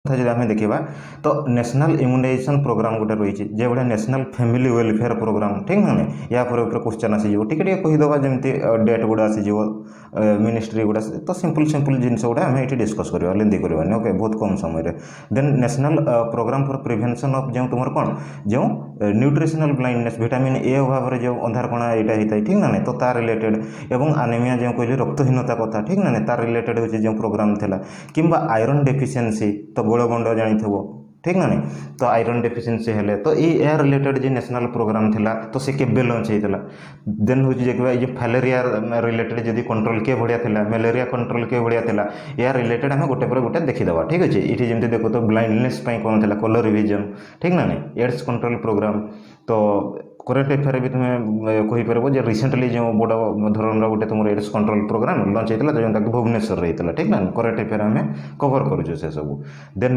କଥା ଯଦି ଆମେ ଦେଖିବା ତ ନ୍ୟାସନାଲ୍ ଇମ୍ୟୁନାଇଜେସନ୍ ପ୍ରୋଗ୍ରାମ୍ ଗୋଟେ ରହିଛି ଯେଭଳିଆ ନ୍ୟାସନାଲ୍ ଫ୍ୟାମିଲି ୱେଲଫେୟାର ପ୍ରୋଗ୍ରାମ୍ ଠିକ୍ ନା ୟା ପରେ ଉପରେ କ୍ୱେଶ୍ଚନ୍ ଆସିଯିବ ଟିକେ ଟିକେ କହିଦେବା ଯେମିତି ଡେଟ୍ ଗୁଡ଼ା ଆସିଯିବ ମିନିଷ୍ଟ୍ରି ଗୁଡ଼ା ତ ସିମ୍ପଲ୍ ଜିନିଷ ଗୁଡ଼ା ଆମେ ଏଠି ଡିସ୍କସ୍ କରିବା ଲେନ୍ଦି କରିବାନି ଓକେ ବହୁତ କମ୍ ସମୟରେ then national program for prevention of ଯେଉଁ ତୁମର କ'ଣ ଯେଉଁ ନ୍ୟୁଟ୍ରିସନାଲ୍ ବ୍ଲାଇଣ୍ଡନେସ୍ ଭିଟାମିନ୍ ଏ ଅଭାବରେ ଯେଉଁ ଅନ୍ଧାରକଣା ଏଇଟା ହେଇଥାଏ ଠିକ୍ ନା ନାହିଁ ତ ତା ରିଲେଟେଡ୍ ଏବଂ ଆନେମିଆ ଯେଉଁ କହିଲି ରକ୍ତହୀନତା କଥା ଠିକ୍ ନା ନାହିଁ ତାର ରିଲେଟେଡ୍ ହେଉଛି ଯେଉଁ ପ୍ରୋଗ୍ରାମ୍ ଥିଲା କିମ୍ବା ଆଇରନ୍ ଡେଫିସିଏନ୍ସି ତ ଗୋଳଗଣ୍ଡ ଜାଣିଥିବ ଠିକ୍ ନା ନାହିଁ ତ ଆଇରନ୍ ଡେଫିସିଏନ୍ସି ହେଲେ ତ ଏହା ରିଲେଟେଡ୍ ଯେ ନ୍ୟାସନାଲ୍ ପ୍ରୋଗ୍ରାମ୍ ଥିଲା ତ ସେ କେବେ ଲଞ୍ଚ ହେଇଥିଲା ଦେନ୍ ହେଉଛି ଦେଖିବା ଏଇ ଯେଉଁ ଫାଲେରିଆ ରିଲେଟେଡ୍ ଯଦି କଣ୍ଟ୍ରୋଲ୍ କିଏ ଭଳିଆ ଥିଲା ମ୍ୟାଲେରିଆ କଣ୍ଟ୍ରୋଲ୍ କିଏ ଭଳିଆ ଥିଲା ଏହା ରିଲେଟେଡ୍ ଆମେ ଗୋଟେ ପରେ ଗୋଟେ ଦେଖିଦେବା ଠିକ୍ ଅଛି ଏଠି ଯେମିତି ଦେଖୁ ତ ବ୍ଲାଇଣ୍ଡନେସ୍ ପାଇଁ କ'ଣ ଥିଲା କଲର୍ ଭିଜନ୍ ଠିକ୍ ନା ନାହିଁ ଏଡ୍ସ କଣ୍ଟ୍ରୋଲ୍ ପ୍ରୋଗ୍ରାମ୍ ତ କରେଣ୍ଟ ଆଫେୟାର ବି ତୁମେ କହିପାରିବ ଯେ ରିସେଣ୍ଟଲି ଯେଉଁ ବଡ଼ ଧରଣର ଗୋଟେ ତୁମର ଏଡ୍ସ କଣ୍ଟ୍ରୋଲ୍ ପ୍ରୋଗ୍ରାମ୍ ଲଞ୍ଚ ହେଇଥିଲା ଯେଉଁଟାକି ଭୁବନେଶ୍ୱରରେ ହେଇଥିଲା ଠିକ୍ ନା କରେଣ୍ଟ ଆଫେୟାର ଆମେ କଭର୍ କରୁଛୁ ସେସବୁ ଦେନ୍